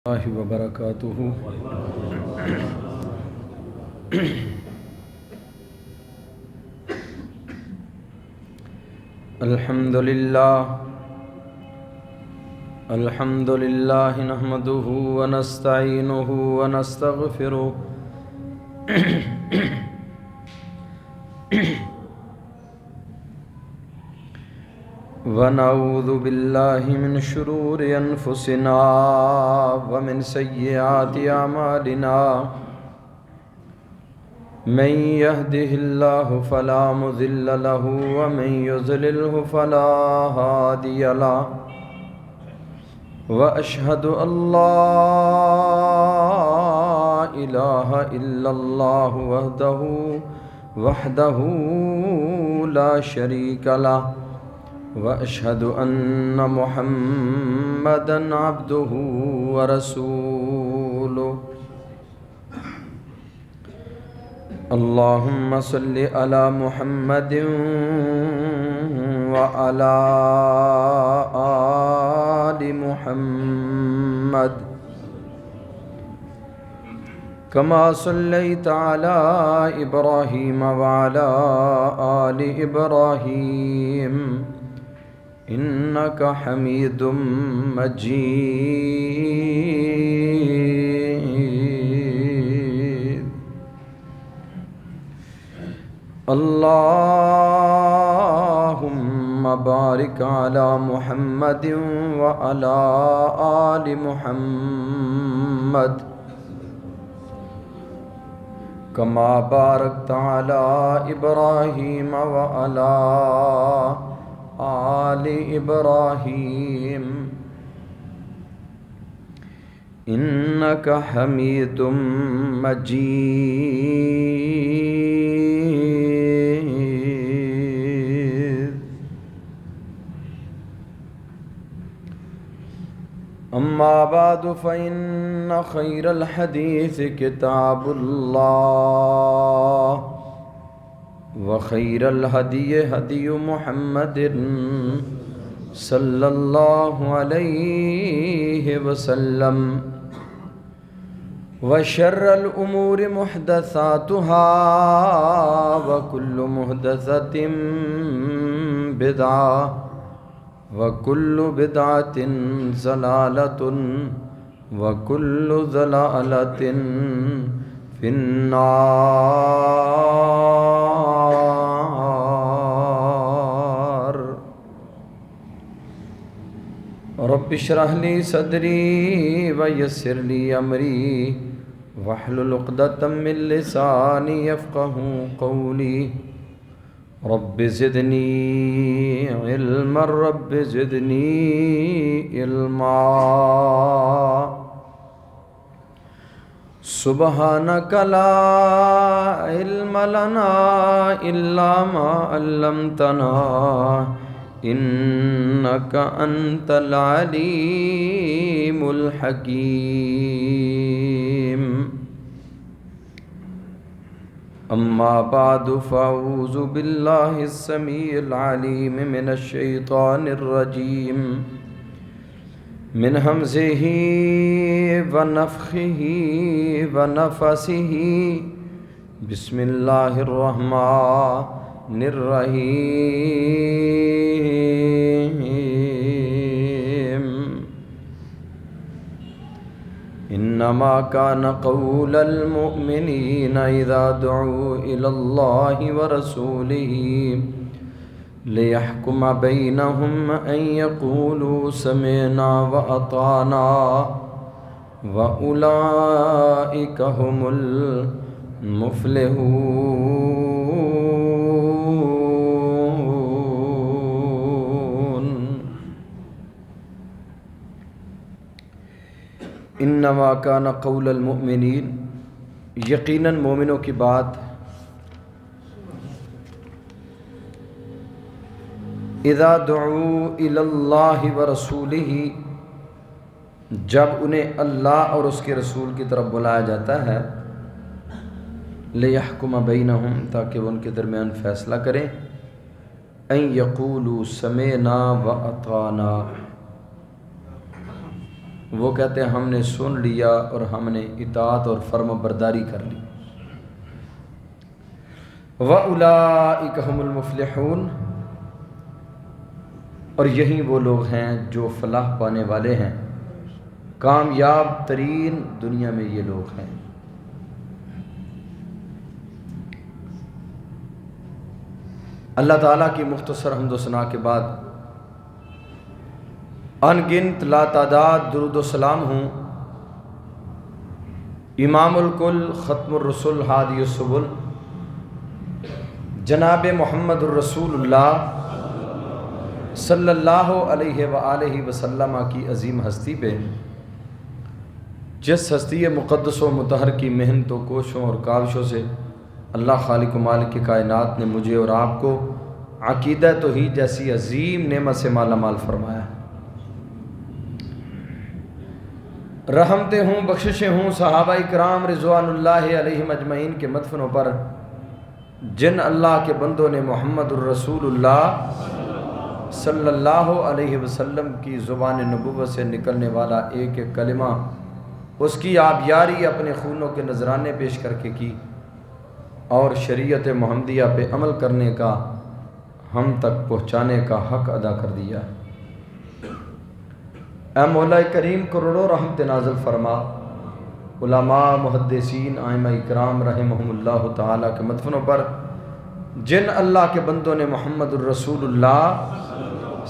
اللہ وبرکاتہ۔ الحمد للہ نحمده ونستعینه ونستغفره ونعوذ باللہ من شرور انفسنا ومن سیئات اعمالنا من يهده اللہ فلا مضل له ومن يضلله فلا هادی له واشهد ان لا الہ الا اللہ وحدہ لا شریک له واشهد ان محمدا عبده ورسوله اللهم صل على محمد وعلى آل محمد كما صليت على إبراهيم وعلى آل إبراهيم إنك حميد مجيد اللهم بارك على محمد وعلى آل محمد كما باركت على إبراهيم وعلى آل إبراهيم إنك حميد مجيد أما بعد فإن خير الحديث كتاب الله وخير الهدي هدي محمد صلى الله عليه وسلم وشر الأمور محدثاتها وكل محدثة بدعة وكل بدعة ضلالة وكل ضلالة في النار رب اشرح لي صدري ويسر لي أمري واحلل عقدة من لساني يفقهوا قولي رب زدني علما رب زدني علما سبحانك لا علم لنا إلا ما علمتنا إنك أنت العليم الحكيم أما بعد فأعوذ بالله السميع العليم من الشيطان الرجيم من همزه ونفخه ونفسه بسم الله الرحمن الرحيم إنما كان قول المؤمنين إذا دعوا إلى الله ورسوله ليحكم بينهم أن يقولوا سمعنا وأطعنا وأولئك هم المفلحون انما کان قول المؤمنین، یقیناً مومنوں کی بات اذا دعوا الی اللہ ورسولہ، جب انہیں اللہ اور اس کے رسول کی طرف بلایا جاتا ہے، لیحکم بینہم، تاکہ وہ ان کے درمیان فیصلہ کریں، ان یقولوا سمعنا واطعنا، وہ کہتے ہیں ہم نے سن لیا اور ہم نے اطاعت اور فرما برداری کر لی۔ وَأُولَئِكَ هُمُ الْمُفْلِحُونَ، اور یہی وہ لوگ ہیں جو فلاح پانے والے ہیں، کامیاب ترین دنیا میں یہ لوگ ہیں۔ اللہ تعالیٰ کی مختصر حمد و ثنا کے بعد ان گنت لا تعداد درود و سلام ہوں امام الکل ختم الرسل ہادی السبل جناب محمد الرسول اللہ صلی اللہ علیہ وآلہ وسلم کی عظیم ہستی پہ، جس ہستی مقدس و مطہر کی محنت و کوششوں اور کاوشوں سے اللہ خالق و مالک کی کائنات نے مجھے اور آپ کو عقیدہ توحید جیسی عظیم نعمت سے مالا مال فرمایا۔ رحمتیں ہوں، بخششیں ہوں صحابہ کرام رضوان اللہ علیہم اجمعین کے مدفنوں پر، جن اللہ کے بندوں نے محمد الرسول اللہ صلی اللہ علیہ وسلم کی زبان نبوت سے نکلنے والا ایک ایک کلمہ، اس کی آبیاری اپنے خونوں کے نذرانے پیش کر کے کی، اور شریعت محمدیہ پہ عمل کرنے کا، ہم تک پہنچانے کا حق ادا کر دیا۔ اے مولا کریم کروڑوں رحمت نازل فرما، علماء محدثین ائمہ اکرام رحمہم اللہ تعالیٰ کے مدفنوں پر، جن اللہ کے بندوں نے محمد الرسول اللہ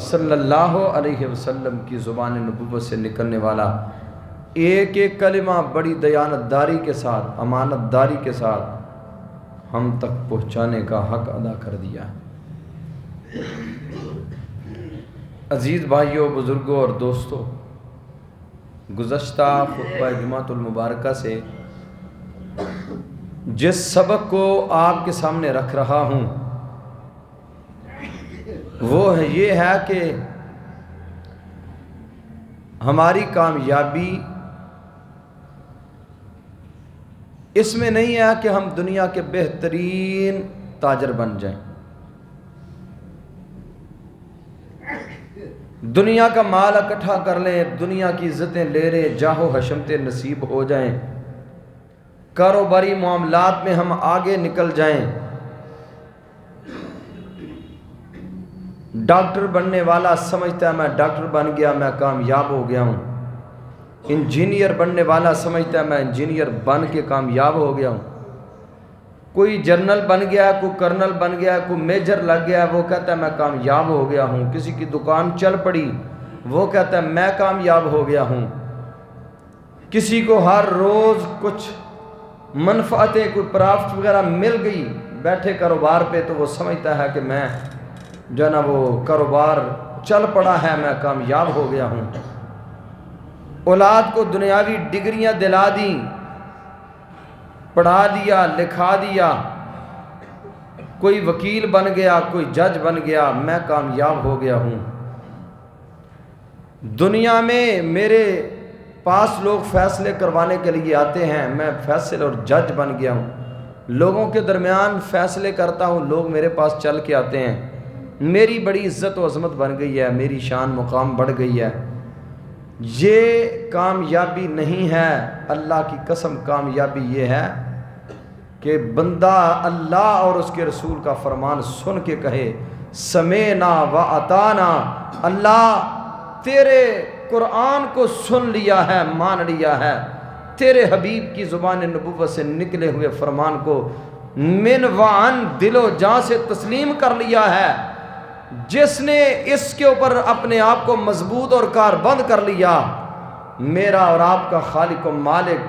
صلی اللہ علیہ وسلم کی زبان نبوت سے نکلنے والا ایک ایک کلمہ بڑی دیانت داری کے ساتھ، امانت داری کے ساتھ ہم تک پہنچانے کا حق ادا کر دیا۔ عزیز بھائیوں، بزرگوں اور دوستوں، گزشتہ خطبہ جمعۃ المبارکہ سے جس سبق کو آپ کے سامنے رکھ رہا ہوں وہ یہ ہے کہ ہماری کامیابی اس میں نہیں ہے کہ ہم دنیا کے بہترین تاجر بن جائیں، دنیا کا مال اکٹھا کر لیں، دنیا کی عزتیں لے لیں، جاہ و حشمتیں نصیب ہو جائیں، کاروباری معاملات میں ہم آگے نکل جائیں، ڈاکٹر بننے والا سمجھتا ہے میں ڈاکٹر بن گیا، میں کامیاب ہو گیا ہوں، انجینئر بننے والا سمجھتا ہے میں انجینئر بن کے کامیاب ہو گیا ہوں، کوئی جنرل بن گیا، کوئی کرنل بن گیا، کوئی میجر لگ گیا، وہ کہتا ہے میں کامیاب ہو گیا ہوں، کسی کی دکان چل پڑی، وہ کہتا ہے میں کامیاب ہو گیا ہوں، کسی کو ہر روز کچھ منفعتیں، کوئی پرافٹ وغیرہ مل گئی بیٹھے کاروبار پہ، تو وہ سمجھتا ہے کہ میں جو ہے نا وہ کاروبار چل پڑا ہے، میں کامیاب ہو گیا ہوں۔ اولاد کو دنیاوی ڈگریاں دلا دیں، پڑھا دیا، لکھا دیا، کوئی وکیل بن گیا، کوئی جج بن گیا، میں کامیاب ہو گیا ہوں۔ دنیا میں میرے پاس لوگ فیصلے کروانے کے لیے آتے ہیں، میں فیصل اور جج بن گیا ہوں، لوگوں کے درمیان فیصلے کرتا ہوں، لوگ میرے پاس چل کے آتے ہیں، میری بڑی عزت و عظمت بن گئی ہے، میری شان مقام بڑھ گئی ہے۔ یہ کامیابی نہیں ہے، اللہ کی قسم کامیابی یہ ہے کہ بندہ اللہ اور اس کے رسول کا فرمان سن کے کہے سمعنا و اطعنا، اللہ تیرے قرآن کو سن لیا ہے، مان لیا ہے، تیرے حبیب کی زبان نبوت سے نکلے ہوئے فرمان کو من وعن دل و جان سے تسلیم کر لیا ہے۔ جس نے اس کے اوپر اپنے آپ کو مضبوط اور کاربند کر لیا، میرا اور آپ کا خالق و مالک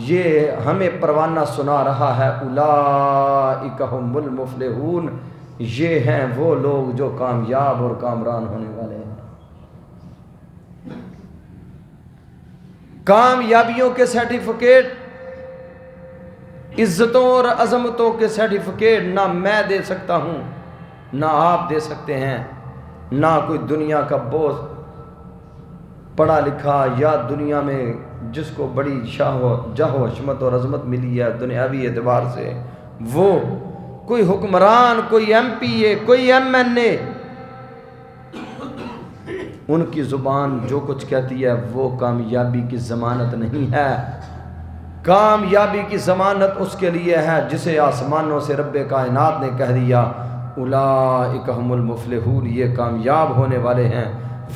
یہ ہمیں پروانہ سنا رہا ہے، اولئک ھم المفلحون، یہ ہیں وہ لوگ جو کامیاب اور کامران ہونے والے ہیں۔ کامیابیوں کے سرٹیفکیٹ، عزتوں اور عظمتوں کے سرٹیفکیٹ نہ میں دے سکتا ہوں، نہ آپ دے سکتے ہیں، نہ کوئی دنیا کا بوس پڑھا لکھا یا دنیا میں جس کو بڑی جاہ و حشمت اور عظمت ملی ہے دنیاوی اعتبار سے، وہ کوئی حکمران، کوئی ایم پی اے، کوئی ایم این اے، ان کی زبان جو کچھ کہتی ہے وہ کامیابی کی ضمانت نہیں ہے۔ کامیابی کی ضمانت اس کے لیے ہے جسے آسمانوں سے رب کائنات نے کہہ دیا اولئک هم المفلحون، یہ کامیاب ہونے والے ہیں،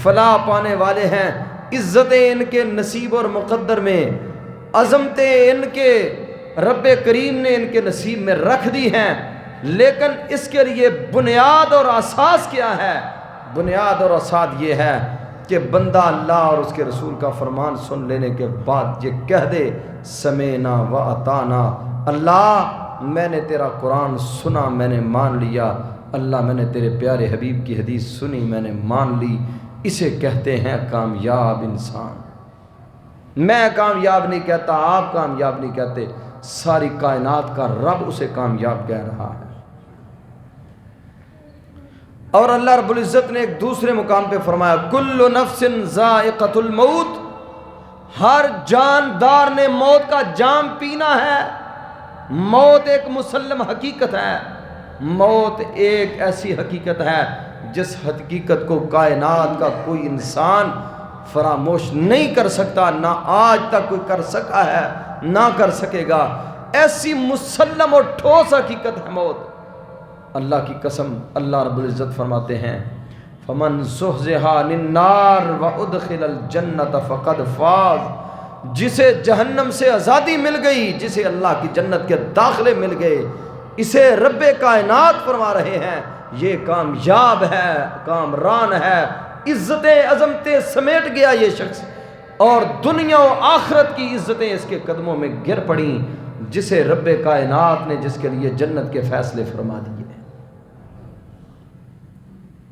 فلاح پانے والے ہیں۔ عزتیں ان کے نصیب اور مقدر میں، عظمتیں ان کے رب کریم نے ان کے نصیب میں رکھ دی ہیں، لیکن اس کے لیے بنیاد اور اساس کیا ہے؟ بنیاد اور اساس یہ ہے کہ بندہ اللہ اور اس کے رسول کا فرمان سن لینے کے بعد یہ کہہ دے سمینا و اطانا، اللہ میں نے تیرا قرآن سنا، میں نے مان لیا، اللہ میں نے تیرے پیارے حبیب کی حدیث سنی، میں نے مان لی۔ اسے کہتے ہیں کامیاب انسان۔ میں کامیاب نہیں کہتا، آپ کامیاب نہیں کہتے، ساری کائنات کا رب اسے کامیاب کہہ رہا ہے۔ اور اللہ رب العزت نے ایک دوسرے مقام پہ فرمایا کل نفس ذائقۃ الموت، ہر جاندار نے موت کا جام پینا ہے۔ موت ایک مسلم حقیقت ہے، موت ایک ایسی حقیقت ہے جس حقیقت کو کائنات کا کوئی انسان فراموش نہیں کر سکتا، نہ آج تک کوئی کر سکا ہے نہ کر سکے گا۔ ایسی مسلم اور ٹھوس حقیقت ہے موت۔ اللہ کی قسم، اللہ رب العزت فرماتے ہیں فمن زحزح عن النار وادخل الجنۃ فقد فاز، جسے جہنم سے آزادی مل گئی، جسے اللہ کی جنت کے داخلے مل گئے، اسے رب کائنات فرما رہے ہیں یہ کامیاب ہے، کامران ہے، عزتیں عظمتیں سمیٹ گیا یہ شخص، اور دنیا و آخرت کی عزتیں اس کے قدموں میں گر پڑیں، جسے رب کائنات نے جس کے لیے جنت کے فیصلے فرما دیے۔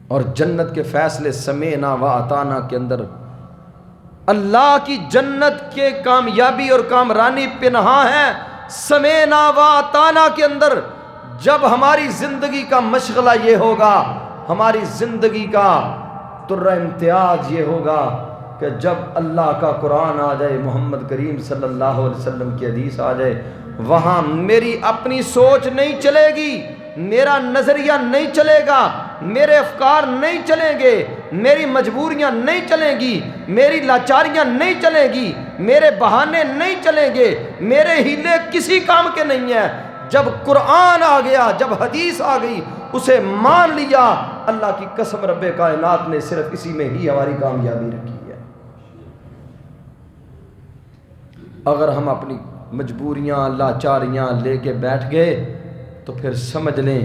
اور جنت کے فیصلے سمینا و اطانا کے اندر اللہ کی جنت کے کامیابی اور کامرانی پنہاں ہے۔ سمینا و اطانا کے اندر جب ہماری زندگی کا مشغلہ یہ ہوگا، ہماری زندگی کا تر امتیاز یہ ہوگا کہ جب اللہ کا قرآن آ جائے، محمد کریم صلی اللہ علیہ وسلم کی حدیث آ جائے، وہاں میری اپنی سوچ نہیں چلے گی، میرا نظریہ نہیں چلے گا، میرے افکار نہیں چلیں گے، میری مجبوریاں نہیں چلیں گی، میری لاچاریاں نہیں چلیں گی، میرے بہانے نہیں چلیں گے، میرے ہیلے کسی کام کے نہیں ہیں۔ جب قرآن آ گیا، جب حدیث آ گئی، اسے مان لیا، اللہ کی قسم رب کائنات نے صرف اسی میں ہی ہماری کامیابی رکھی ہے۔ اگر ہم اپنی مجبوریاں لاچاریاں لے کے بیٹھ گئے تو پھر سمجھ لیں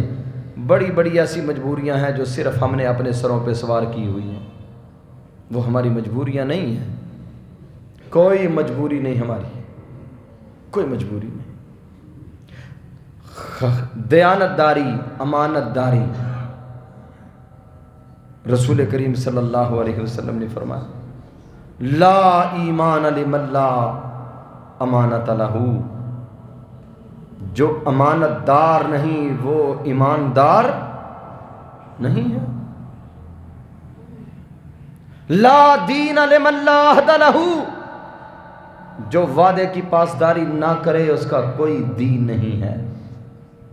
بڑی بڑی ایسی مجبوریاں ہیں جو صرف ہم نے اپنے سروں پہ سوار کی ہوئی ہیں، وہ ہماری مجبوریاں نہیں ہیں۔ کوئی مجبوری نہیں ہماری، کوئی مجبوری نہیں۔ دیانت داری، امانت داری، رسول کریم صلی اللہ علیہ وسلم نے فرمایا لا ایمان لمن لا امانت لہ، جو امانت دار نہیں وہ ایماندار نہیں ہے۔ لا دین لمن لا عہد لہ، جو وعدے کی پاسداری نہ کرے اس کا کوئی دین نہیں ہے،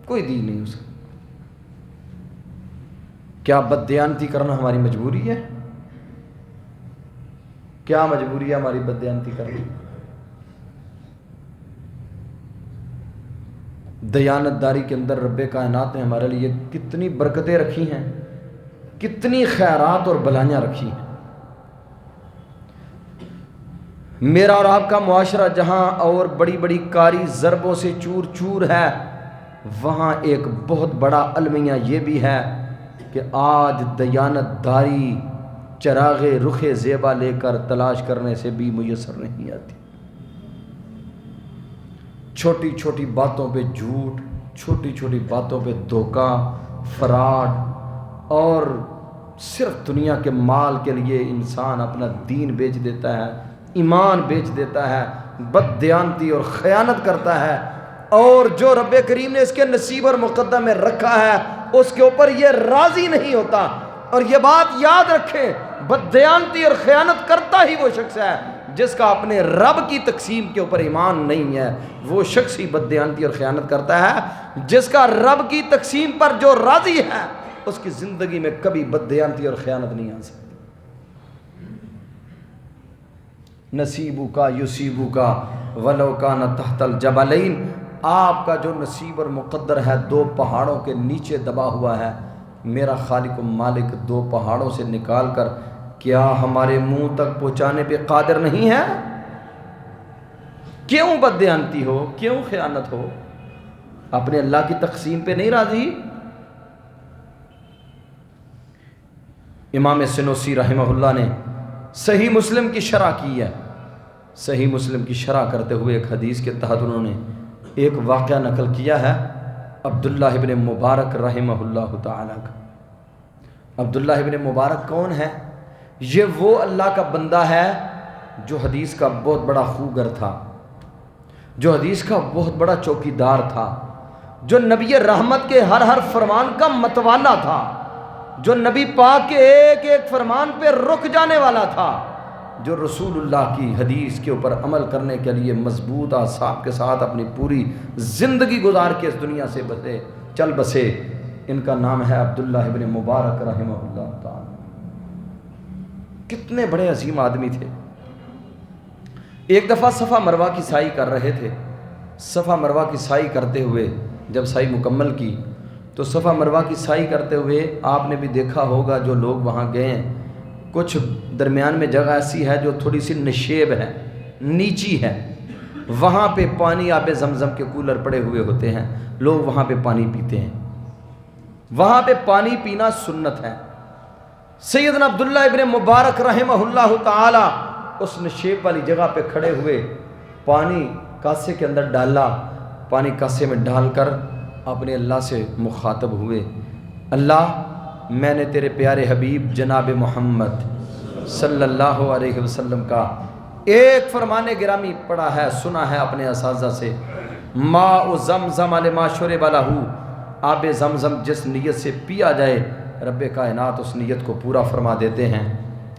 کوئی دین نہیں اس کا۔ کیا بددیانتی کرنا ہماری مجبوری ہے؟ کیا مجبوری ہے ہماری بددیانتی کرنا؟ دیانت داری کے اندر رب کائنات نے ہمارے لیے کتنی برکتیں رکھی ہیں، کتنی خیرات اور بلائیاں رکھی ہیں۔ میرا اور آپ کا معاشرہ جہاں اور بڑی بڑی کاری ضربوں سے چور چور ہے، وہاں ایک بہت بڑا المیہ یہ بھی ہے کہ آج دیانت داری چراغ رخ زیبا لے کر تلاش کرنے سے بھی میسر نہیں آتی۔ چھوٹی چھوٹی باتوں پہ جھوٹ، چھوٹی چھوٹی باتوں پہ دھوکہ، فراڈ، اور صرف دنیا کے مال کے لیے انسان اپنا دین بیچ دیتا ہے، ایمان بیچ دیتا ہے، بددیانتی اور خیانت کرتا ہے، اور جو رب کریم نے اس کے نصیب اور مقدر میں رکھا ہے اس کے اوپر یہ راضی نہیں ہوتا۔ اور یہ بات یاد رکھیں، بددیانتی اور خیانت کرتا ہی وہ شخص ہے جس کا اپنے رب کی تقسیم کے اوپر ایمان نہیں ہے۔ وہ شخص ہی بددیانتی اور خیانت کرتا ہے جس کا رب کی تقسیم پر جو راضی ہے، اس کی زندگی میں کبھی بددیانتی اور خیانت نہیں آ سکتی۔ نصیبو کا یصیبو کا ولو کان تحت الجبلین، آپ کا جو نصیب اور مقدر ہے 2 پہاڑوں کے نیچے دبا ہوا ہے، میرا خالق و مالک 2 پہاڑوں سے نکال کر کیا ہمارے منہ تک پہنچانے پہ قادر نہیں ہے؟ کیوں بددیانتی ہو، کیوں خیانت ہو؟ اپنے اللہ کی تقسیم پہ نہیں راضی؟ امام سنوسی رحمہ اللہ نے صحیح مسلم کی شرح کی ہے، صحیح مسلم کی شرح کرتے ہوئے ایک حدیث کے تحت انہوں نے ایک واقعہ نقل کیا ہے عبداللہ ابن مبارک رحمہ اللہ تعالیٰ کا۔ عبداللہ ابن مبارک کون ہے؟ یہ وہ اللہ کا بندہ ہے جو حدیث کا بہت بڑا خوگر تھا، جو حدیث کا بہت بڑا چوکیدار تھا، جو نبی رحمت کے ہر فرمان کا متوالا تھا، جو نبی پاک کے ایک ایک فرمان پہ رک جانے والا تھا، جو رسول اللہ کی حدیث کے اوپر عمل کرنے کے لیے مضبوط اعصاب کے ساتھ اپنی پوری زندگی گزار کے اس دنیا سے چل بسے۔ ان کا نام ہے عبداللہ ابن مبارک رحمہ اللہ تعالی۔ کتنے بڑے عظیم آدمی تھے۔ ایک دفعہ صفا مروہ کی سعی کر رہے تھے، صفا مروہ کی سعی کرتے ہوئے جب سعی مکمل کی تو صفا مروہ کی سعی کرتے ہوئے آپ نے بھی دیکھا ہوگا جو لوگ وہاں گئے ہیں، کچھ درمیان میں جگہ ایسی ہے جو تھوڑی سی نشیب ہے، نیچی ہے، وہاں پہ پانی آب زمزم کے کولر پڑے ہوئے ہوتے ہیں، لوگ وہاں پہ پانی پیتے ہیں، وہاں پہ پانی پینا سنت ہے۔ سیدنا عبداللہ ابن مبارک رحمہ اللہ تعالی اس نشیب والی جگہ پہ کھڑے ہوئے، پانی کاسے کے اندر ڈالا، پانی کاسے میں ڈال کر اپنے اللہ سے مخاطب ہوئے، اللہ میں نے تیرے پیارے حبیب جناب محمد صلی اللہ علیہ وسلم کا ایک فرمان گرامی پڑھا ہے، سنا ہے اپنے اساتذہ سے، ماء زمزم لما شرب لہ، آب زمزم جس نیت سے پیا جائے رب کائنات اس نیت کو پورا فرما دیتے ہیں۔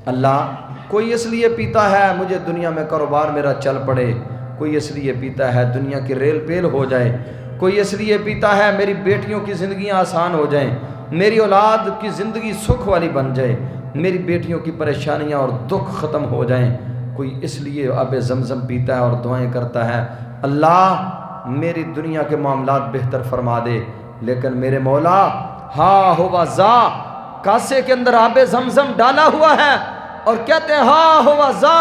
اللہ کوئی اس لیے پیتا ہے مجھے دنیا میں کاروبار میرا چل پڑے، کوئی اس لیے پیتا ہے دنیا کی ریل پیل ہو جائے، کوئی اس لیے پیتا ہے میری بیٹیوں کی زندگیاں آسان ہو جائیں، میری اولاد کی زندگی سکھ والی بن جائے، میری بیٹیوں کی پریشانیاں اور دکھ ختم ہو جائیں، کوئی اس لیے آب زمزم پیتا ہے اور دعائیں کرتا ہے اللہ میری دنیا کے معاملات بہتر فرما دے، لیکن میرے مولا ہا ہوا زا کاسے کے اندر آب زمزم ڈالا ہوا ہے اور کہتے ہیں ہا ہوا زا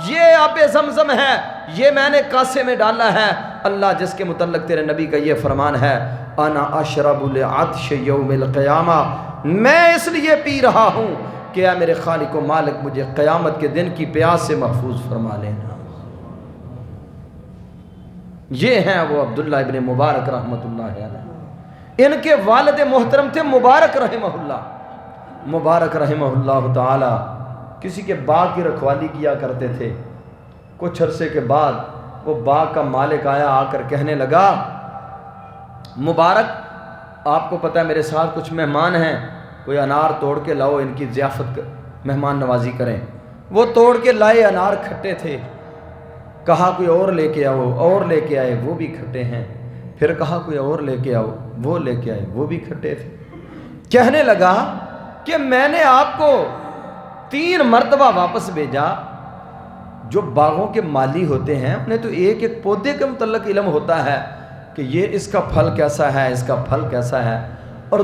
یہ آب زمزم ہے، یہ میں نے کاسے میں ڈالا ہے۔ اللہ جس کے متعلق تیرے نبی کا یہ فرمان ہے انا اشرب لعطش یوم القیامہ، میں اس لیے پی رہا ہوں کہ اے میرے خالق و مالک مجھے قیامت کے دن کی پیاس سے محفوظ فرما لینا۔ یہ ہیں وہ عبداللہ ابن مبارک رحمۃ اللہ علیہ۔ ان کے والد محترم تھے مبارک رحمہ اللہ، مبارک رحمہ اللہ تعالی کسی کے باغ کی رکھوالی کیا کرتے تھے۔ کچھ عرصے کے بعد وہ باغ کا مالک آیا، آ کر کہنے لگا مبارک آپ کو پتہ ہے میرے ساتھ کچھ مہمان ہیں، کوئی انار توڑ کے لاؤ ان کی ضیافت مہمان نوازی کریں۔ وہ توڑ کے لائے، انار کھٹے تھے، کہا کوئی اور لے کے آؤ، اور لے کے آئے وہ بھی کھٹے ہیں، پھر کہا کوئی اور لے کے آؤ، وہ لے کے آئے وہ بھی کھٹے تھے۔ کہنے لگا کہ میں نے آپ کو 3 مرتبہ واپس بھیجا، جو باغوں کے مالی ہوتے ہیں انہیں تو ایک ایک پودے کے متعلق علم ہوتا ہے کہ یہ اس کا پھل کیسا ہے، اس کا پھل کیسا ہے، اور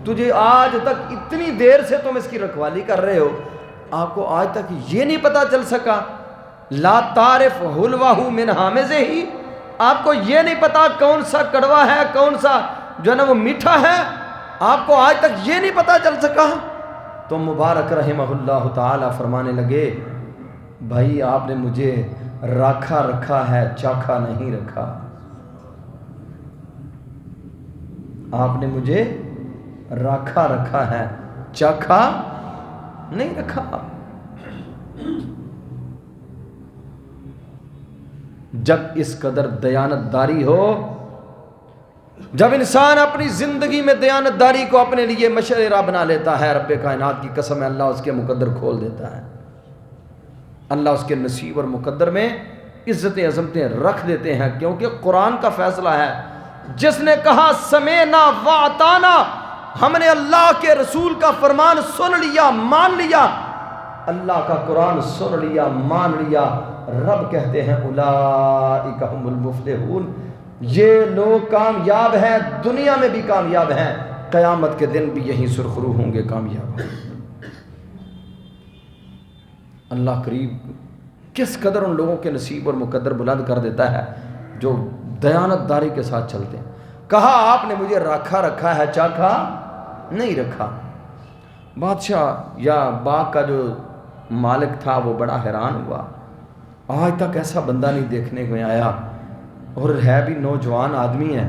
تجھے آج تک اتنی دیر سے تم اس کی رکھوالی کر رہے ہو، آپ کو آج تک یہ نہیں پتا چل سکا لا تعرف حلوہ من حامضہ ہی، آپ کو یہ نہیں پتا کون سا کڑوا ہے کون سا جو ہے نا وہ میٹھا ہے، آپ کو آج تک یہ نہیں پتا چل سکا۔ تو مبارک رحمہ اللہ تعالی فرمانے لگے بھائی آپ نے مجھے راکھا رکھا ہے، چاکھا نہیں رکھا، آپ نے مجھے راکھا رکھا ہے، چاکھا نہیں رکھا۔ جب اس قدر دیانت داری ہو، جب انسان اپنی زندگی میں دیانت داری کو اپنے لیے مشعرہ بنا لیتا ہے، رب کائنات کی قسم ہے اللہ اس کے مقدر کھول دیتا ہے، اللہ اس کے نصیب اور مقدر میں عزتیں عظمتیں رکھ دیتے ہیں، کیونکہ قرآن کا فیصلہ ہے، جس نے کہا سمعنا واطعنا، ہم نے اللہ کے رسول کا فرمان سن لیا مان لیا، اللہ کا قرآن سن لیا، مان لیا، رب کہتے ہیں اولئک هم المفلحون، یہ لوگ کامیاب ہیں، دنیا میں بھی کامیاب ہیں، قیامت کے دن بھی یہیں سرخرو ہوں گے، کامیاب ہوں۔ اللہ قریب کس قدر ان لوگوں کے نصیب اور مقدر بلند کر دیتا ہے جو دیانت داری کے ساتھ چلتے ہیں۔ کہا آپ نے مجھے رکھا ہے، چاکھا نہیں رکھا۔ بادشاہ یا باغ کا جو مالک تھا وہ بڑا حیران ہوا، آج تک ایسا بندہ نہیں دیکھنے میں آیا، اور ہے بھی نوجوان آدمی ہے۔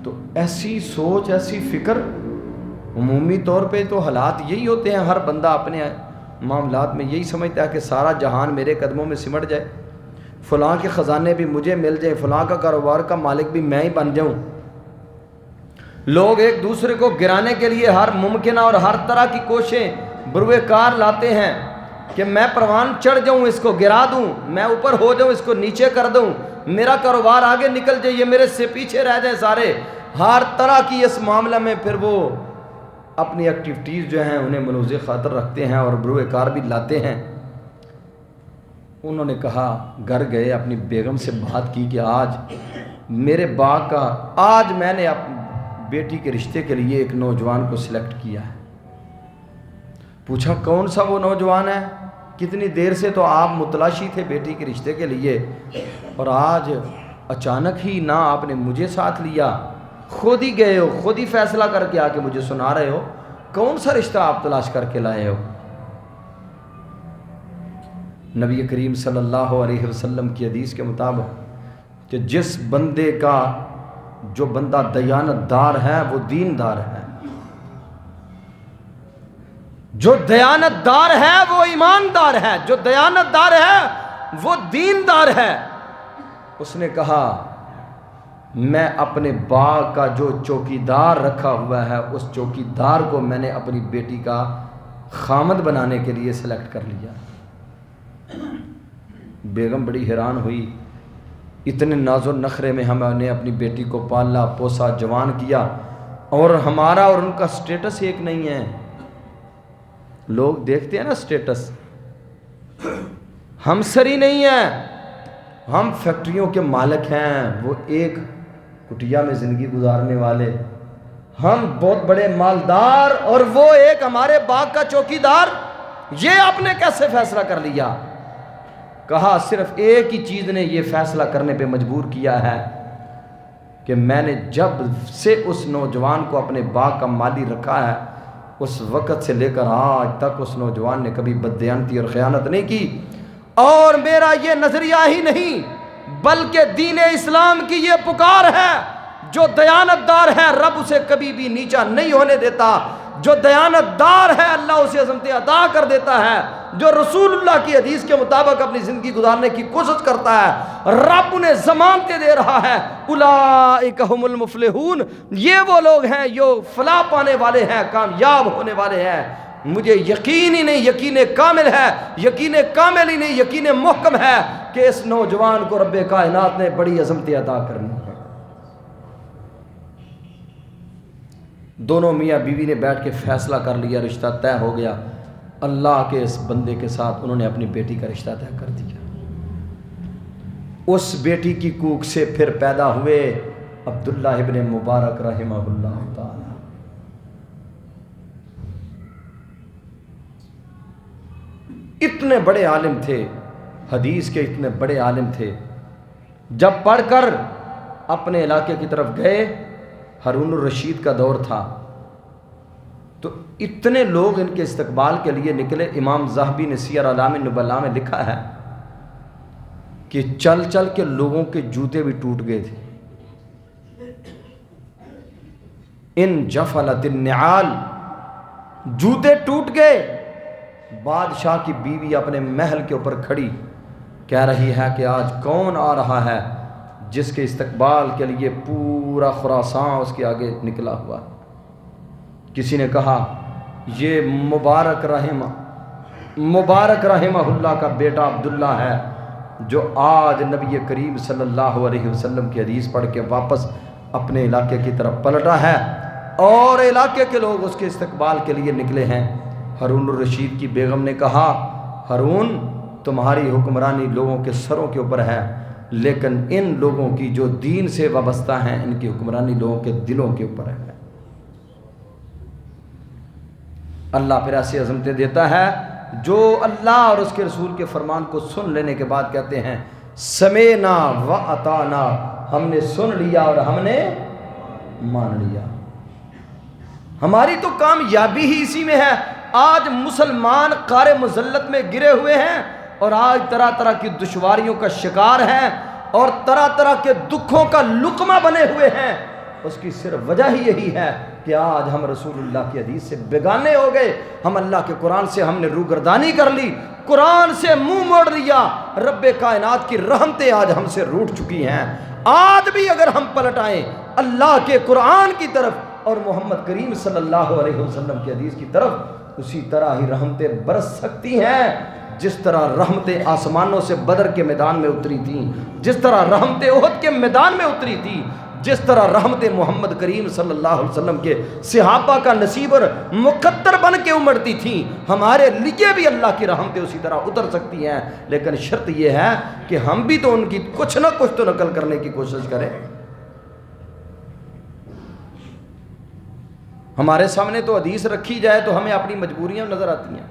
تو ایسی سوچ، ایسی فکر، عمومی طور پہ تو حالات یہی ہوتے ہیں، ہر بندہ اپنے معاملات میں یہی سمجھتا ہے کہ سارا جہان میرے قدموں میں سمٹ جائے، فلاں کے خزانے بھی مجھے مل جائیں، فلاں کا کاروبار کا مالک بھی میں ہی بن جاؤں۔ لوگ ایک دوسرے کو گرانے کے لیے ہر ممکنہ اور ہر طرح کی کوششیں بروئے کار لاتے ہیں کہ میں پروان چڑھ جاؤں، اس کو گرا دوں، میں اوپر ہو جاؤں، اس کو نیچے کر دوں، میرا کاروبار آگے نکل جائے، یہ میرے سے پیچھے رہ جائیں سارے، ہر طرح کی اس معاملہ میں پھر وہ اپنی ایکٹیویٹیز جو ہیں انہیں ملوث خاطر رکھتے ہیں اور بروئے کار بھی لاتے ہیں۔ انہوں نے کہا، گھر گئے، اپنی بیگم سے بات کی کہ آج میرے باغ کا، آج میں نے اپنی بیٹی کے رشتے کے لیے ایک نوجوان کو سلیکٹ کیا ہے۔ پوچھا کون سا وہ نوجوان ہے؟ کتنی دیر سے تو آپ متلاشی تھے بیٹی کے رشتے کے لیے، اور آج اچانک ہی نہ آپ نے مجھے ساتھ لیا، خود ہی گئے ہو، خود ہی فیصلہ کر کے آ کے مجھے سنا رہے ہو، کون سا رشتہ آپ تلاش کر کے لائے ہو؟ نبی کریم صلی اللہ علیہ وسلم کی حدیث کے مطابق کہ جس بندے کا، جو بندہ دیانت دار ہے وہ دیندار ہے، جو دیانت دار ہے وہ ایماندار ہے، جو دیانت دار ہے وہ دیندار ہے۔ اس نے کہا میں اپنے باغ کا جو چوکیدار رکھا ہوا ہے، اس چوکیدار کو میں نے اپنی بیٹی کا خامد بنانے کے لیے سلیکٹ کر لیا۔ بیگم بڑی حیران ہوئی، اتنے ناز و نخرے میں ہم نے اپنی بیٹی کو پالا پوسا جوان کیا، اور ہمارا اور ان کا سٹیٹس ایک نہیں ہے۔ لوگ دیکھتے ہیں نا سٹیٹس، ہم سری نہیں ہیں، ہم فیکٹریوں کے مالک ہیں، وہ ایک کٹیا میں زندگی گزارنے والے، ہم بہت بڑے مالدار اور وہ ایک ہمارے باغ کا چوکیدار، یہ آپ نے کیسے فیصلہ کر لیا؟ کہا صرف ایک ہی چیز نے یہ فیصلہ کرنے پہ مجبور کیا ہے کہ میں نے جب سے اس نوجوان کو اپنے باغ کا مالی رکھا ہے، اس وقت سے لے کر آج تک اس نوجوان نے کبھی بددیانتی اور خیانت نہیں کی، اور میرا یہ نظریہ ہی نہیں بلکہ دین اسلام کی یہ پکار ہے، جو دیانت دار ہے رب اسے کبھی بھی نیچا نہیں ہونے دیتا، جو دیانت دار ہے اللہ اسے عظمتیں عطا کر دیتا ہے، جو رسول اللہ کی حدیث کے مطابق اپنی زندگی گزارنے کی کوشش کرتا ہے رب انہیں ضمانتیں دے رہا ہے، اولئک هم المفلحون، یہ وہ لوگ ہیں جو فلاح پانے والے ہیں، کامیاب ہونے والے ہیں۔ مجھے یقین ہی نہیں، یقین کامل ہے، یقین کامل ہی نہیں، یقین محکم ہے کہ اس نوجوان کو رب کائنات نے بڑی عظمتیں عطا کرنی ہے۔ دونوں میاں بیوی نے بیٹھ کے فیصلہ کر لیا، رشتہ طے ہو گیا، اللہ کے اس بندے کے ساتھ انہوں نے اپنی بیٹی کا رشتہ طے کر دیا۔ اس بیٹی کی کوکھ سے پھر پیدا ہوئے عبداللہ ابن مبارک رحمہ اللہ تعالی۔ اتنے بڑے عالم تھے، حدیث کے اتنے بڑے عالم تھے، جب پڑھ کر اپنے علاقے کی طرف گئے، ہارون الرشید کا دور تھا، تو اتنے لوگ ان کے استقبال کے لیے نکلے۔ امام ذہبی نے سیر اعلام النبلاء میں لکھا ہے کہ چل چل کے لوگوں کے جوتے بھی ٹوٹ گئے تھے۔ ان جفلت النعال، جوتے ٹوٹ گئے۔ بادشاہ کی بیوی اپنے محل کے اوپر کھڑی کہہ رہی ہے کہ آج کون آ رہا ہے جس کے استقبال کے لیے پورا خراسان اس کے آگے نکلا ہوا۔ کسی نے کہا یہ مبارک رحمہ اللہ کا بیٹا عبداللہ ہے، جو آج نبی کریم صلی اللہ علیہ وسلم کی حدیث پڑھ کے واپس اپنے علاقے کی طرف پلٹا ہے، اور علاقے کے لوگ اس کے استقبال کے لیے نکلے ہیں۔ ہارون الرشید کی بیگم نے کہا ہارون تمہاری حکمرانی لوگوں کے سروں کے اوپر ہے، لیکن ان لوگوں کی جو دین سے وابستہ ہیں ان کی حکمرانی لوگوں کے دلوں کے اوپر ہے۔ اللہ پھر ایسی عظمتیں دیتا ہے جو اللہ اور اس کے رسول کے فرمان کو سن لینے کے بعد کہتے ہیں سمینا و اطانا، ہم نے سن لیا اور ہم نے مان لیا۔ ہماری تو کامیابی ہی اسی میں ہے۔ آج مسلمان قار مذلت میں گرے ہوئے ہیں اور آج طرح طرح کی دشواریوں کا شکار ہیں اور طرح طرح کے دکھوں کا لقمہ بنے ہوئے ہیں۔ اس کی صرف وجہ ہی یہی ہے کہ آج ہم رسول اللہ کی حدیث سے بیگانے ہو گئے، ہم اللہ کے قرآن سے ہم نے روگردانی کر لی، قرآن سے منہ موڑ لیا۔ رب کائنات کی رحمتیں آج ہم سے روٹ چکی ہیں۔ آج بھی اگر ہم پلٹ آئیں اللہ کے قرآن کی طرف اور محمد کریم صلی اللہ علیہ وسلم کی حدیث کی طرف، اسی طرح ہی رحمتیں برس سکتی ہیں جس طرح رحمتیں آسمانوں سے بدر کے میدان میں اتری تھیں، جس طرح رحمتیں احد کے میدان میں اتری تھی، جس طرح رحمتیں محمد کریم صلی اللہ علیہ وسلم کے صحابہ کا نصیب اور مقدر بن کے امڑتی تھیں، ہمارے لیے بھی اللہ کی رحمتیں اسی طرح اتر سکتی ہیں۔ لیکن شرط یہ ہے کہ ہم بھی تو ان کی کچھ نہ کچھ تو نقل کرنے کی کوشش کریں۔ ہمارے سامنے تو حدیث رکھی جائے تو ہمیں اپنی مجبوریاں نظر آتی ہیں،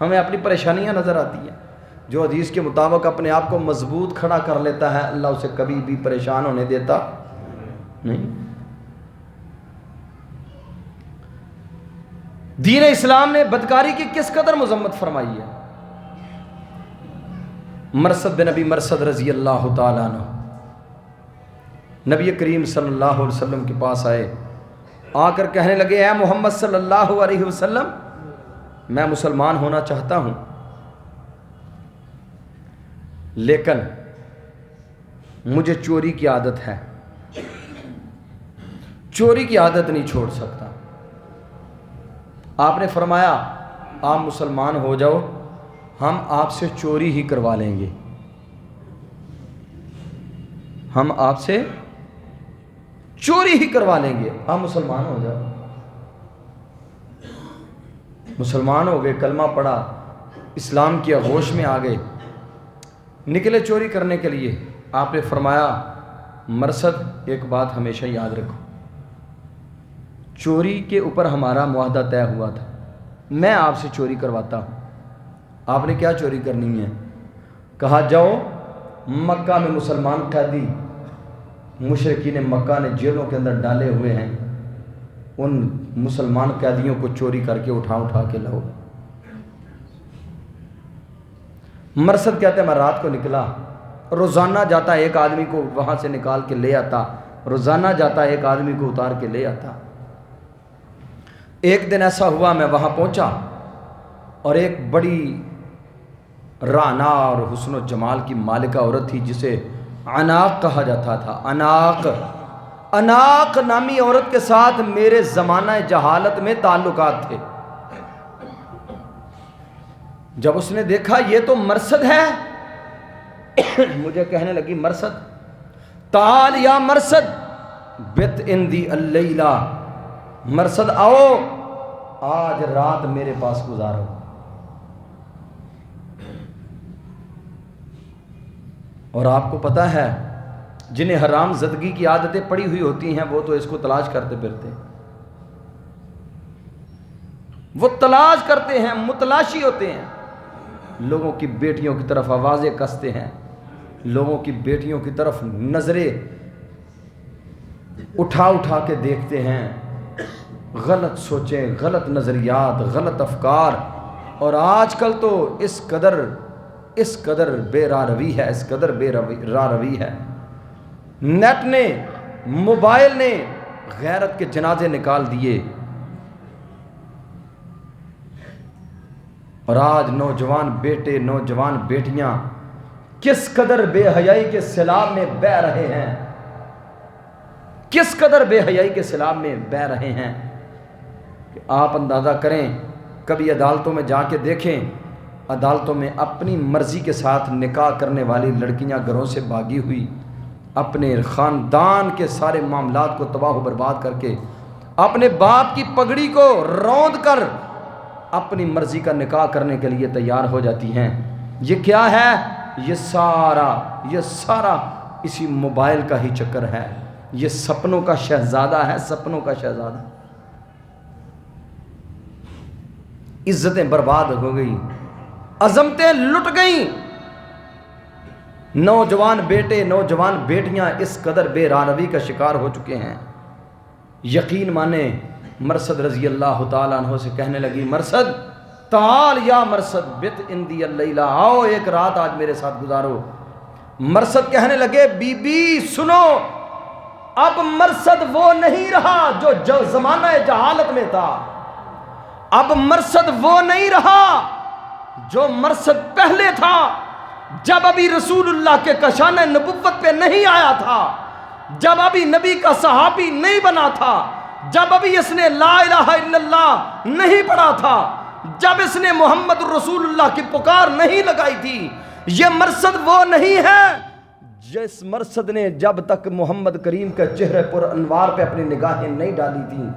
ہمیں اپنی پریشانیاں نظر آتی ہیں۔ جو حدیث کے مطابق اپنے آپ کو مضبوط کھڑا کر لیتا ہے اللہ اسے کبھی بھی پریشان ہونے دیتا نہیں۔ دین اسلام نے بدکاری کی کس قدر مذمت فرمائی ہے۔ مرثد بن نبی مرثد رضی اللہ تعالیٰ عنہ نبی کریم صلی اللہ علیہ وسلم کے پاس آئے، آ کر کہنے لگے اے محمد صلی اللہ علیہ وسلم میں مسلمان ہونا چاہتا ہوں لیکن مجھے چوری کی عادت ہے، چوری کی عادت نہیں چھوڑ سکتا۔ آپ نے فرمایا آپ مسلمان ہو جاؤ ہم آپ سے چوری ہی کروا لیں گے، ہم آپ سے چوری ہی کروا لیں گے، آپ مسلمان ہو جاؤ۔ مسلمان ہو گئے، کلمہ پڑھا، اسلام کی آغوش میں آ گئے، نکلے چوری کرنے کے لیے۔ آپ نے فرمایا مرثد ایک بات ہمیشہ یاد رکھو، چوری کے اوپر ہمارا معاہدہ طے ہوا تھا، میں آپ سے چوری کرواتا ہوں، آپ نے کیا چوری کرنی ہے؟ کہا جاؤ مکہ میں مسلمان قیدی مشرکین مکہ نے جیلوں کے اندر ڈالے ہوئے ہیں، ان مسلمان قیدیوں کو چوری کر کے اٹھا کے لاؤ۔ مرثد کہتے ہیں میں رات کو نکلا، روزانہ جاتا ایک آدمی کو وہاں سے نکال کے لے آتا، روزانہ جاتا ایک آدمی کو اتار کے لے آتا۔ ایک دن ایسا ہوا میں وہاں پہنچا اور ایک بڑی رانا اور حسن و جمال کی مالکہ عورت تھی جسے عناق کہا جاتا تھا۔ عناق نامی عورت کے ساتھ میرے زمانہ جہالت میں تعلقات تھے۔ جب اس نے دیکھا یہ تو مرثد ہے، مجھے کہنے لگی مرثد تعال یا مرثد بت اندی اللیلہ، مرثد آؤ آج رات میرے پاس گزارو۔ اور آپ کو پتہ ہے جنہیں حرام زدگی کی عادتیں پڑی ہوئی ہوتی ہیں وہ تو اس کو تلاش کرتے پھرتے، وہ تلاش کرتے ہیں، متلاشی ہوتے ہیں، لوگوں کی بیٹیوں کی طرف آوازیں کستے ہیں، لوگوں کی بیٹیوں کی طرف نظریں اٹھا کے دیکھتے ہیں، غلط سوچیں، غلط نظریات، غلط افکار۔ اور آج کل تو اس قدر بے راہ روی ہے، اس قدر بے راہ روی ہے، نیٹ نے، موبائل نے غیرت کے جنازے نکال دیے، اور آج نوجوان بیٹے نوجوان بیٹیاں کس قدر بے حیائی کے سیلاب میں بہہ رہے ہیں، کس قدر بے حیائی کے سیلاب میں بہہ رہے ہیں کہ آپ اندازہ کریں۔ کبھی عدالتوں میں جا کے دیکھیں، عدالتوں میں اپنی مرضی کے ساتھ نکاح کرنے والی لڑکیاں گھروں سے بھاگی ہوئی، اپنے خاندان کے سارے معاملات کو تباہ و برباد کر کے، اپنے باپ کی پگڑی کو روند کر اپنی مرضی کا نکاح کرنے کے لیے تیار ہو جاتی ہیں۔ یہ کیا ہے؟ یہ سارا اسی موبائل کا ہی چکر ہے۔ یہ سپنوں کا شہزادہ ہے، سپنوں کا شہزادہ۔ عزتیں برباد ہو گئی، عظمتیں لٹ گئیں، نوجوان بیٹے نوجوان بیٹیاں اس قدر بے راروی کا شکار ہو چکے ہیں۔ یقین مانے مرثد رضی اللہ تعالیٰ عنہ سے کہنے لگی، مرثد تعال یا مرثد بت اندی اللیلہ، آؤ ایک رات آج میرے ساتھ گزارو۔ مرثد کہنے لگے، بی بی سنو، اب مرثد وہ نہیں رہا جو زمانہ جہالت میں تھا، اب مرثد وہ نہیں رہا جو مرثد پہلے تھا، جب ابھی رسول اللہ کے کشانہ نبوت پہ نہیں آیا تھا، جب ابھی نبی کا صحابی نہیں بنا تھا، جب ابھی اس نے لا الہ الا اللہ نہیں پڑھا تھا، جب اس نے محمد رسول اللہ کی پکار نہیں لگائی تھی۔ یہ مرثد وہ نہیں ہے جس مرثد نے جب تک محمد کریم کے چہرے پر انوار پہ اپنی نگاہیں نہیں ڈالی تھی،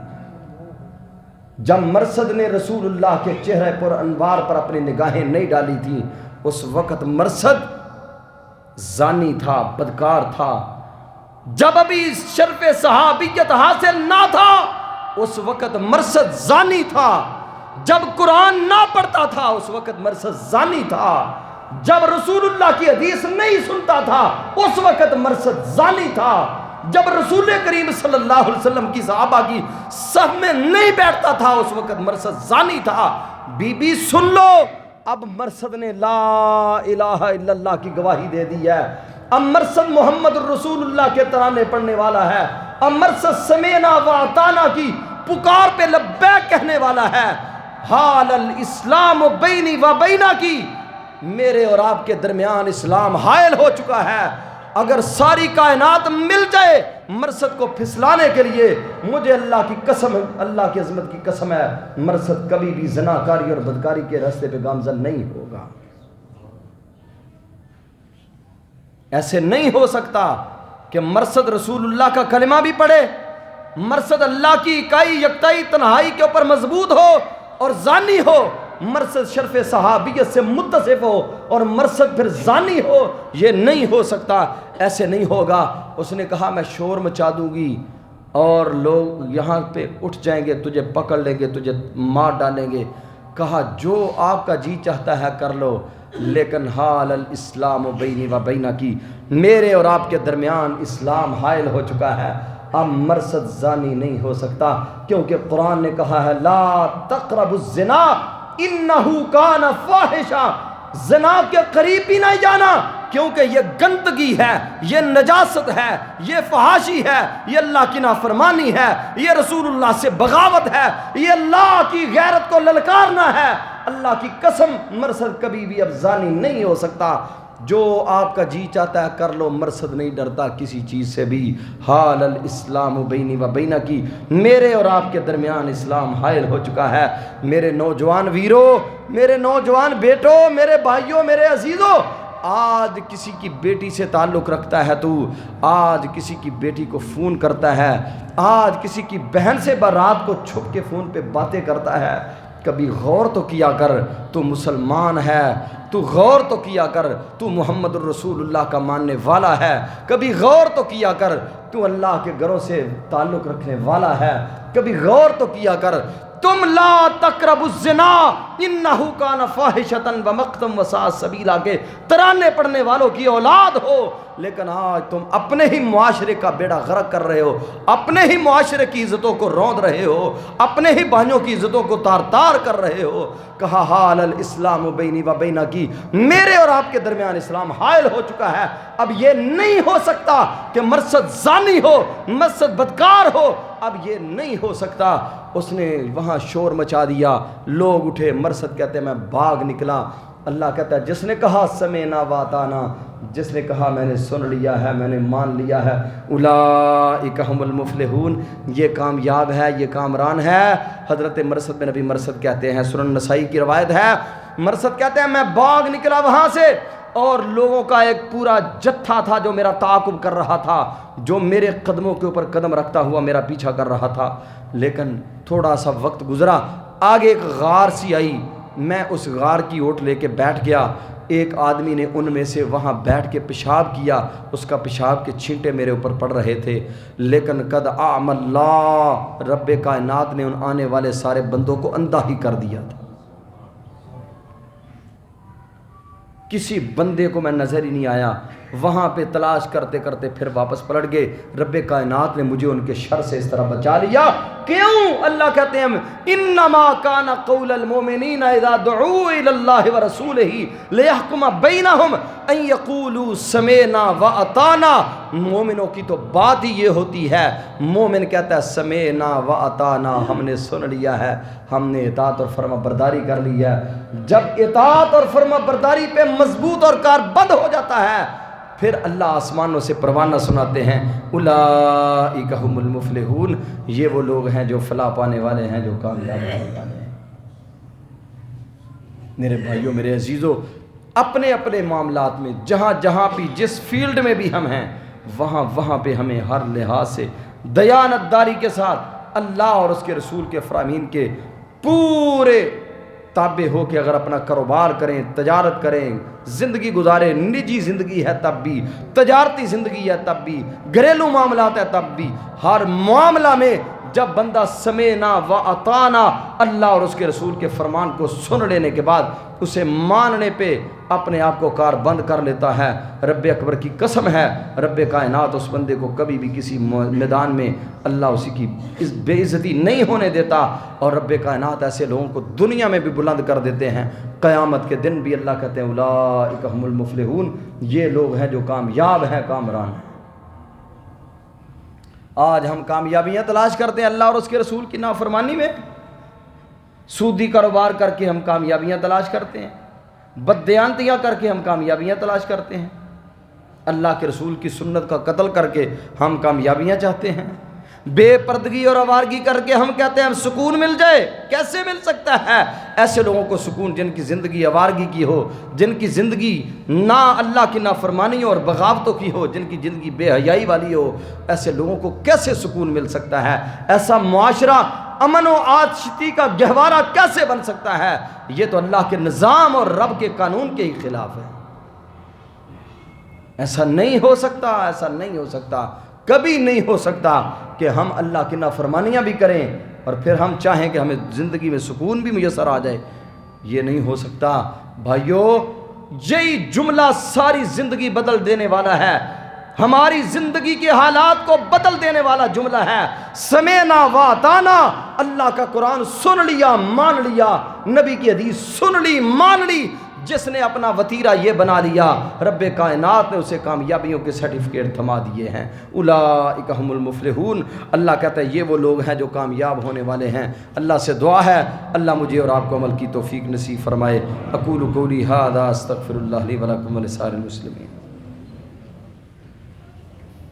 جب مرثد نے رسول اللہ کے چہرے پر انوار پر اپنی نگاہیں نہیں ڈالی تھی، اس وقت مرثد زانی تھا، بدکار تھا۔ جب ابھی شرف صحابیت حاصل نہ تھا، اس وقت مرثد زانی تھا۔ جب قرآن نہ پڑھتا تھا، اس وقت مرثد زانی تھا۔ جب رسول اللہ کی حدیث نہیں سنتا تھا، اس وقت مرثد زانی تھا۔ جب رسول کریم صلی اللہ علیہ وسلم کی صحابہ کی صف میں نہیں بیٹھتا تھا، اس وقت مرثد زانی تھا۔ بی بی سن لو، اب مرثد نے لا الہ الا اللہ کی گواہی دے دی ہے۔ اب مرثد محمد الرسول اللہ کے ترانے پڑھنے والا ہے۔ اب مرثد سمینا و اطعنا کی پکار پہ لبیک کہنے والا ہے۔ حال الاسلام بینی و بینا کی، میرے اور آپ کے درمیان اسلام حائل ہو چکا ہے۔ اگر ساری کائنات مل جائے مرثد کو پھسلانے کے لیے، مجھے اللہ کی قسم، اللہ کی عظمت کی قسم ہے، مرثد کبھی بھی زناکاری اور بدکاری کے راستے پہ گامزن نہیں ہوگا۔ ایسے نہیں ہو سکتا کہ مرثد رسول اللہ کا کلمہ بھی پڑھے، مرثد اللہ کی اکائی یکتائی تنہائی کے اوپر مضبوط ہو اور زانی ہو، مرثد شرف صحابیت سے متصف ہو اور مرثد پھر زانی ہو۔ یہ نہیں ہو سکتا، ایسے نہیں ہوگا۔ اس نے کہا میں شور مچا دوں گی اور لوگ یہاں پہ اٹھ جائیں گے، تجھے پکڑ لیں گے، تجھے مار ڈالیں گے۔ کہا جو آپ کا جی چاہتا ہے کر لو، لیکن حال الاسلام بینی و بینا کی، میرے اور آپ کے درمیان اسلام حائل ہو چکا ہے۔ اب مرثد زانی نہیں ہو سکتا، کیونکہ قرآن نے کہا ہے لا تقربوا الزنا انہو کان فاحشہ، زنا کے قریب بھی نہیں جانا، کیونکہ یہ گندگی ہے، یہ نجاست ہے، یہ فحاشی ہے، یہ اللہ کی نافرمانی ہے، یہ رسول اللہ سے بغاوت ہے، یہ اللہ کی غیرت کو للکارنا ہے۔ اللہ کی قسم مرثد کبھی بھی اب زانی نہیں ہو سکتا۔ جو آپ کا جی چاہتا ہے کر لو، مرثد نہیں ڈرتا کسی چیز سے بھی۔ حال الاسلام بینی و بینا کی، میرے اور آپ کے درمیان اسلام حائل ہو چکا ہے۔ میرے نوجوان ویرو، میرے نوجوان بیٹو، میرے بھائیوں، میرے عزیزوں، آج کسی کی بیٹی سے تعلق رکھتا ہے تو، آج کسی کی بیٹی کو فون کرتا ہے، آج کسی کی بہن سے رات کو چھپ کے فون پہ باتیں کرتا ہے، کبھی غور تو کیا کر، تو مسلمان ہے، تو غور تو کیا کر، تو محمد الرسول اللہ کا ماننے والا ہے، کبھی غور تو کیا کر، تو اللہ کے گھروں سے تعلق رکھنے والا ہے، کبھی غور تو کیا کر۔ تم لا تقربوا الزنا انہ کان فاحشۃ ومقتا وساء سبیلا کے ترانے پڑھنے والوں کی اولاد ہو، لیکن آج تم اپنے ہی معاشرے کا بیڑا غرق کر رہے ہو، اپنے ہی معاشرے کی عزتوں کو روند رہے ہو، اپنے ہی بھائیوں کی عزتوں کو تار تار کر رہے ہو۔ کہا حال الاسلام بینی و بینا کی، میرے اور آپ کے درمیان اسلام حائل ہو چکا ہے۔ اب یہ نہیں ہو سکتا کہ مرثد زانی ہو، مرثد بدکار ہو، اب یہ نہیں ہو سکتا۔ اس نے وہاں شور مچا دیا، لوگ اٹھے، مرثد کہتے ہیں میں بھاگ نکلا۔ اللہ کہتا ہے جس نے کہا سمینا واتانا، جس نے کہا میں نے سن لیا ہے، میں نے مان لیا ہے، اولئک هم المفلحون، یہ کامیاب ہے، یہ کامران ہے۔ حضرت مرثد بن نبی مرثد کہتے ہیں، سنن نسائی کی روایت ہے، مرثد کہتے ہیں میں بھاگ نکلا وہاں سے، اور لوگوں کا ایک پورا جتھا تھا جو میرا تعاقب کر رہا تھا، جو میرے قدموں کے اوپر قدم رکھتا ہوا میرا پیچھا کر رہا تھا۔ لیکن تھوڑا سا وقت گزرا، آگے ایک غار سی آئی، میں اس غار کی اوٹ لے کے بیٹھ گیا، ایک آدمی نے ان میں سے وہاں بیٹھ کے پیشاب کیا، اس کا پیشاب کے چھینٹے میرے اوپر پڑ رہے تھے، لیکن قد اعمی اللہ، رب کائنات نے ان آنے والے سارے بندوں کو اندھا ہی کر دیا تھا، کسی بندے کو میں نظر ہی نہیں آیا۔ وہاں پہ تلاش کرتے کرتے پھر واپس پلٹ گئے، رب کائنات نے مجھے ان کے شر سے اس طرح بچا لیا۔ کیوں؟ اللہ کہتے ہیں انما کان قول المؤمنین اذا دعوا الی اللہ ورسولہ لیحکم بینہم ان یقولوا سمعنا واطعنا۔ مومنوں کی تو بات ہی یہ ہوتی ہے، مومن کہتا ہے سمعنا واطعنا، ہم نے سن لیا ہے، ہم نے اطاعت اور فرما برداری کر لی ہے۔ جب اطاعت اور فرما برداری پہ مضبوط اور کاربند ہو جاتا ہے، پھر اللہ آسمانوں سے پروانہ سناتے ہیں، اولئک ھم المفلحون، یہ وہ لوگ ہیں جو فلاح پانے والے ہیں، جو کامیاب ہونے والے ہیں۔ میرے بھائیوں، میرے عزیزوں، اپنے اپنے معاملات میں جہاں جہاں بھی جس فیلڈ میں بھی ہم ہیں، وہاں وہاں پہ ہمیں ہر لحاظ سے دیانتداری کے ساتھ اللہ اور اس کے رسول کے فرامین کے پورے تابع ہو کے اگر اپنا کاروبار کریں، تجارت کریں، زندگی گزاریں، نجی زندگی ہے تب بھی، تجارتی زندگی ہے تب بھی، گھریلو معاملات ہے تب بھی، ہر معاملہ میں جب بندہ سمعنا و اطعنا، اللہ اور اس کے رسول کے فرمان کو سن لینے کے بعد اسے ماننے پہ اپنے آپ کو کار بند کر لیتا ہے، رب اکبر کی قسم ہے، رب کائنات اس بندے کو کبھی بھی کسی میدان میں اللہ اسی کی بے عزتی نہیں ہونے دیتا، اور رب کائنات ایسے لوگوں کو دنیا میں بھی بلند کر دیتے ہیں، قیامت کے دن بھی اللہ کہتے ہیں اولئک ھم المفلحون، یہ لوگ ہیں جو کامیاب ہیں، کامران ہیں۔ آج ہم کامیابیاں تلاش کرتے ہیں اللہ اور اس کے رسول کی نافرمانی میں، سودی کاروبار کر کے ہم کامیابیاں تلاش کرتے ہیں، بددیانتیاں کر کے ہم کامیابیاں تلاش کرتے ہیں، اللہ کے رسول کی سنت کا قتل کر کے ہم کامیابیاں چاہتے ہیں، بے پردگی اور آوارگی کر کے ہم کہتے ہیں ہم سکون مل جائے۔ کیسے مل سکتا ہے ایسے لوگوں کو سکون جن کی زندگی آوارگی کی ہو، جن کی زندگی نہ اللہ کی نافرمانی اور بغاوتوں کی ہو، جن کی زندگی بے حیائی والی ہو، ایسے لوگوں کو کیسے سکون مل سکتا ہے؟ ایسا معاشرہ امن و عاشتی کا گہوارہ کیسے بن سکتا ہے؟ یہ تو اللہ کے نظام اور رب کے قانون کے ہی خلاف ہے۔ ایسا نہیں ہو سکتا، ایسا نہیں ہو سکتا، کبھی نہیں ہو سکتا کہ ہم اللہ کی نافرمانیاں بھی کریں اور پھر ہم چاہیں کہ ہمیں زندگی میں سکون بھی میسر آ جائے، یہ نہیں ہو سکتا۔ بھائیو، یہی جملہ ساری زندگی بدل دینے والا ہے، ہماری زندگی کے حالات کو بدل دینے والا جملہ ہے، سمعنا واطعنا، اللہ کا قرآن سن لیا، مان لیا، نبی کی حدیث سن لی، مان لی، جس نے اپنا وتیرہ یہ بنا لیا، رب کائنات نے اسے کامیابیوں کے سرٹیفکیٹ تھما دیے ہیں۔ اولئک ھم المفلحون، اللہ کہتا ہے یہ وہ لوگ ہیں جو کامیاب ہونے والے ہیں۔ اللہ سے دعا ہے اللہ مجھے اور آپ کو عمل کی توفیق نصیب فرمائے۔ اقول قولی ھذا استغفر اللہ لی ولکم ولسائر المسلمین۔